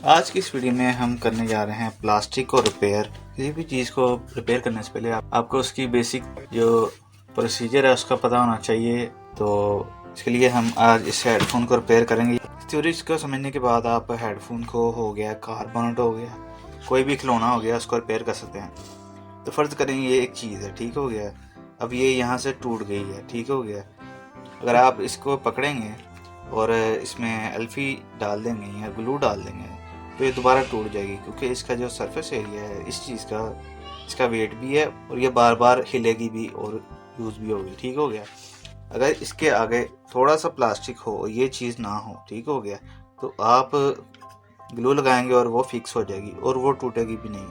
आज की इस वीडियो में हम करने जा रहे हैं प्लास्टिक को रिपेयर। किसी भी चीज़ को रिपेयर करने से पहले आपको उसकी बेसिक जो प्रोसीजर है उसका पता होना चाहिए। तो इसके लिए हम आज इस हेडफोन को रिपेयर करेंगे। थ्योरी को समझने के बाद आप हेडफोन को हो गया, कार्बोनेट हो गया, कोई भी खिलौना हो गया, उसको रिपेयर कर सकते हैं। तो फ़र्ज़ करेंगे ये एक चीज़ है, ठीक हो गया। अब ये यहाँ से टूट गई है, ठीक हो गया। अगर आप इसको पकड़ेंगे और इसमें एल्फी डाल देंगे या ग्लू डाल देंगे तो ये दोबारा टूट जाएगी, क्योंकि इसका जो सरफेस एरिया है इस चीज़ का, इसका वेट भी है और ये बार बार हिलेगी भी और यूज़ भी होगी, ठीक हो गया। अगर इसके आगे थोड़ा सा प्लास्टिक हो और ये चीज़ ना हो, ठीक हो गया, तो आप ग्लू लगाएंगे और वो फिक्स हो जाएगी और वो टूटेगी भी नहीं।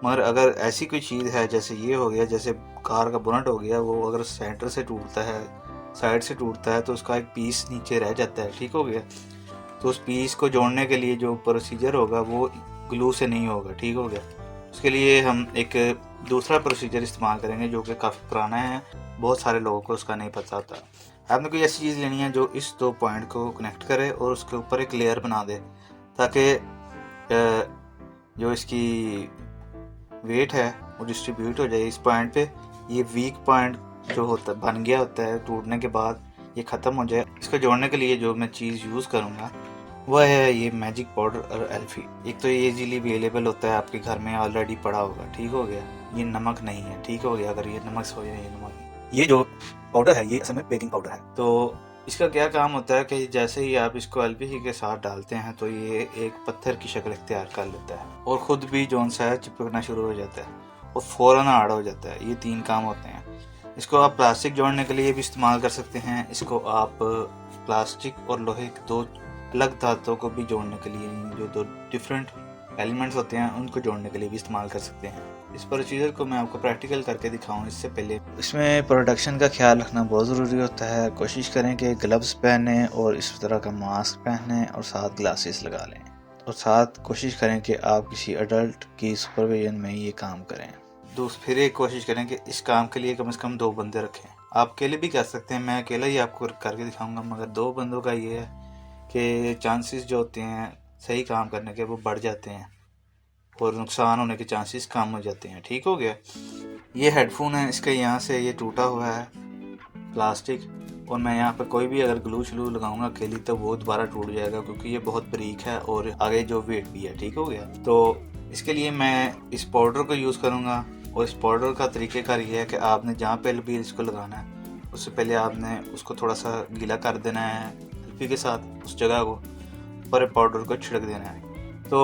मगर अगर ऐसी कोई चीज़ है, जैसे ये हो गया, जैसे कार का बोनट हो गया, वो अगर सेंटर से टूटता है, साइड से टूटता है, तो उसका एक पीस नीचे रह जाता है, ठीक हो गया। तो उस पीस को जोड़ने के लिए जो प्रोसीजर होगा वो ग्लू से नहीं होगा, ठीक हो गया। उसके लिए हम एक दूसरा प्रोसीजर इस्तेमाल करेंगे जो कि काफ़ी पुराना है, बहुत सारे लोगों को उसका नहीं पता होता। आपने कोई ऐसी चीज़ लेनी है जो इस दो पॉइंट को कनेक्ट करे और उसके ऊपर एक लेयर बना दे, ताकि जो इसकी वेट है वो डिस्ट्रीब्यूट हो जाए इस पॉइंट पे। ये वीक पॉइंट जो होता बन गया होता है टूटने के बाद, ये ख़त्म हो जाए। इसको जोड़ने के लिए जो मैं चीज़ यूज़ करूँगा वह है ये मैजिक पाउडर और एल्फी। एक तो ये इजीली अवेलेबल होता है, आपके घर में ऑलरेडी पड़ा होगा, ठीक हो गया। ये नमक नहीं है, ठीक हो गया। अगर ये नमक हो जाए, ये नमक, ये जो पाउडर है ये असल में बेकिंग पाउडर है। तो इसका क्या काम होता है कि जैसे ही आप इसको एलपीसी के साथ डालते हैं तो ये एक पत्थर की शक्ल इख्तियार कर लेता है और ख़ुद भी जौन सा है चिपकना शुरू हो जाता है और फ़ौरन हार्ड हो जाता है। ये 3 काम होते हैं। इसको आप प्लास्टिक जोड़ने के लिए भी इस्तेमाल कर सकते हैं। इसको आप प्लास्टिक और लोहे के 2 अलग धातुओं को भी जोड़ने के लिए, जो 2 डिफरेंट एलिमेंट्स होते हैं उनको जोड़ने के लिए भी इस्तेमाल कर सकते हैं। इस प्रोसीजर को मैं आपको प्रैक्टिकल करके दिखाऊं इससे पहले इसमें प्रोडक्शन का ख्याल रखना बहुत ज़रूरी होता है। कोशिश करें कि ग्लव्स पहने और इस तरह का मास्क पहने और साथ ग्लासेस लगा लें, और साथ कोशिश करें कि आप किसी अडल्ट की सुपरविजन में ये काम करें। फिर एक कोशिश करें कि इस काम के लिए कम से कम 2 बंदे रखें। आप अकेले भी कर सकते हैं, मैं अकेला ही आपको करके दिखाऊंगा, मगर 2 बंदों का ये है कि चांसेस जो होते हैं सही काम करने के वो बढ़ जाते हैं और नुकसान होने के चांसेस कम हो जाते हैं, ठीक हो गया। ये हेडफोन है, इसके यहाँ से ये टूटा हुआ है प्लास्टिक, और मैं यहाँ पे कोई भी अगर ग्लू श्लू लगाऊंगा अकेली तो वो दोबारा टूट जाएगा, क्योंकि ये बहुत बारीक है और आगे जो वेट भी है, ठीक हो गया। तो इसके लिए मैं इस पाउडर को यूज़ करूँगा, और इस पाउडर का तरीक़ेकार ये है कि आपने जहाँ पे भी इसको लगाना है उससे पहले आपने उसको थोड़ा सा गीला कर देना है एलपी के साथ, उस जगह को पर पाउडर को छिड़क देना है। तो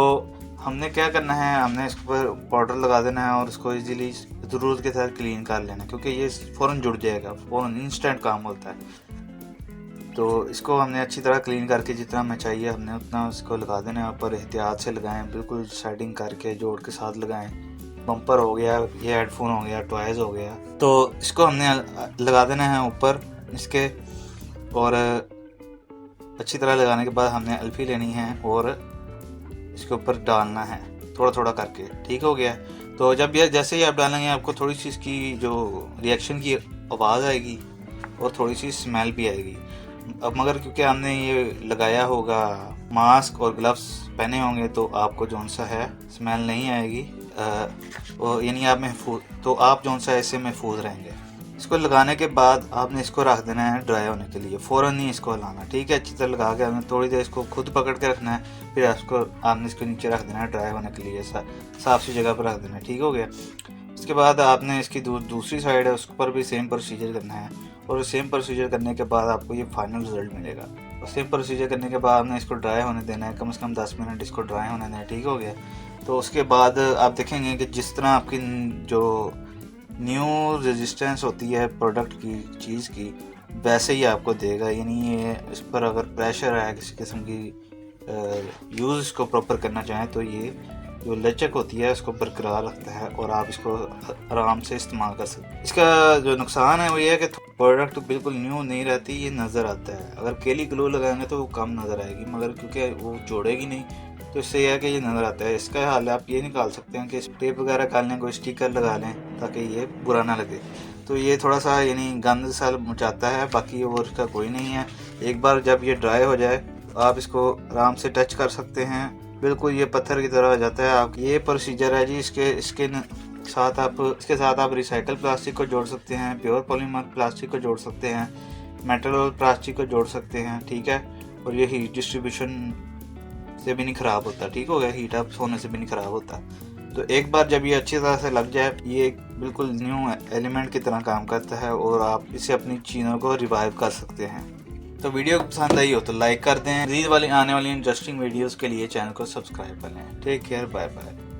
हमने क्या करना है, हमने इस पर पाउडर लगा देना है और उसको इजीली ज़रूरत के साथ क्लीन कर लेना है, क्योंकि ये फ़ौरन जुड़ जाएगा, फ़ौरन इंस्टेंट काम होता है। तो इसको हमने अच्छी तरह क्लीन करके जितना हमें चाहिए हमने उतना उसको लगा देना है। पर एहतियात से लगाएं, बिल्कुल सेटिंग करके जोड़ के साथ लगाएं। बम्पर हो गया, ये हेडफोन हो गया, टॉयज़ हो गया, तो इसको हमने लगा देना है ऊपर इसके, और अच्छी तरह लगाने के बाद हमने एल्फी लेनी है और इसके ऊपर डालना है थोड़ा थोड़ा करके, ठीक हो गया। तो जब ये जैसे ही आप डालेंगे आपको थोड़ी सी इसकी जो रिएक्शन की आवाज़ आएगी और थोड़ी सी स्मेल भी आएगी। अब मगर क्योंकि हमने ये लगाया होगा, मास्क और ग्लव्स पहने होंगे, तो आपको जौन सा है स्मेल नहीं आएगी, यानी आप महफूज, तो आप जौन सा ऐसे महफूज रहेंगे। इसको लगाने के बाद आपने इसको रख देना है ड्राई होने के लिए, फ़ौरन नहीं इसको हिलाना, ठीक है। अच्छी तरह लगा के आपने थोड़ी देर इसको खुद पकड़ के रखना है, फिर आपने इसको नीचे रख देना है ड्राई होने के लिए, साफ सी जगह पर रख देना है, ठीक हो गया। उसके बाद आपने इसकी दूसरी साइड है उस पर भी सेम प्रोसीजर करना है, और सेम प्रोसीजर करने के बाद आपको ये फाइनल रिजल्ट मिलेगा। और सेम प्रोसीजर करने के बाद आपने इसको ड्राई होने देना है, कम से कम 10 मिनट इसको ड्राई होने देना है, ठीक हो गया। तो उसके बाद आप देखेंगे कि जिस तरह आपकी जो न्यू रेजिस्टेंस होती है प्रोडक्ट की चीज़ की, वैसे ही आपको देगा। यानी ये इस पर अगर प्रेशर है किसी किस्म की यूज़ इसको प्रॉपर करना चाहें तो ये जो लचक होती है उसको बरकरार रखता है और आप इसको आराम से इस्तेमाल कर सकते हैं। इसका जो नुकसान है वो ये है कि प्रोडक्ट बिल्कुल न्यू नहीं रहती, ये नज़र आता है। अगर केली ग्लू लगाएंगे तो वो कम नज़र आएगी, मगर क्योंकि वो जोड़ेगी नहीं तो इससे यह है कि ये नज़र आता है। इसका हाल आप ये निकाल सकते हैं कि टेप वगैरह डाल लें, कोई स्टिकर लगा लें ताकि ये बुरा ना लगे। तो ये थोड़ा सा यानी गंद सा मचाता है, बाकी और इसका कोई नहीं है। एक बार जब ये ड्राई हो जाए आप इसको आराम से टच कर सकते हैं बिल्कुल ये पत्थर की तरह हो जाता है। आप ये प्रोसीजर है जी। इसके साथ आप रिसाइकल प्लास्टिक को जोड़ सकते हैं, प्योर पॉलीमर प्लास्टिक को जोड़ सकते हैं, मेटल और प्लास्टिक को जोड़ सकते हैं, ठीक है। और ये हीट डिस्ट्रीब्यूशन से भी नहीं ख़राब होता, ठीक हो गया, हीट अप होने से भी नहीं ख़राब होता। तो एक बार जब ये अच्छी तरह से लग जाए, ये बिल्कुल न्यू एलिमेंट की तरह काम करता है और आप इसे अपनी चीज़ों को रिवाइव कर सकते हैं। तो वीडियो पसंद आई हो तो लाइक कर दें। मज़ीद आने वाली इंटरेस्टिंग वीडियोस के लिए चैनल को सब्सक्राइब कर लें। Take care, bye bye.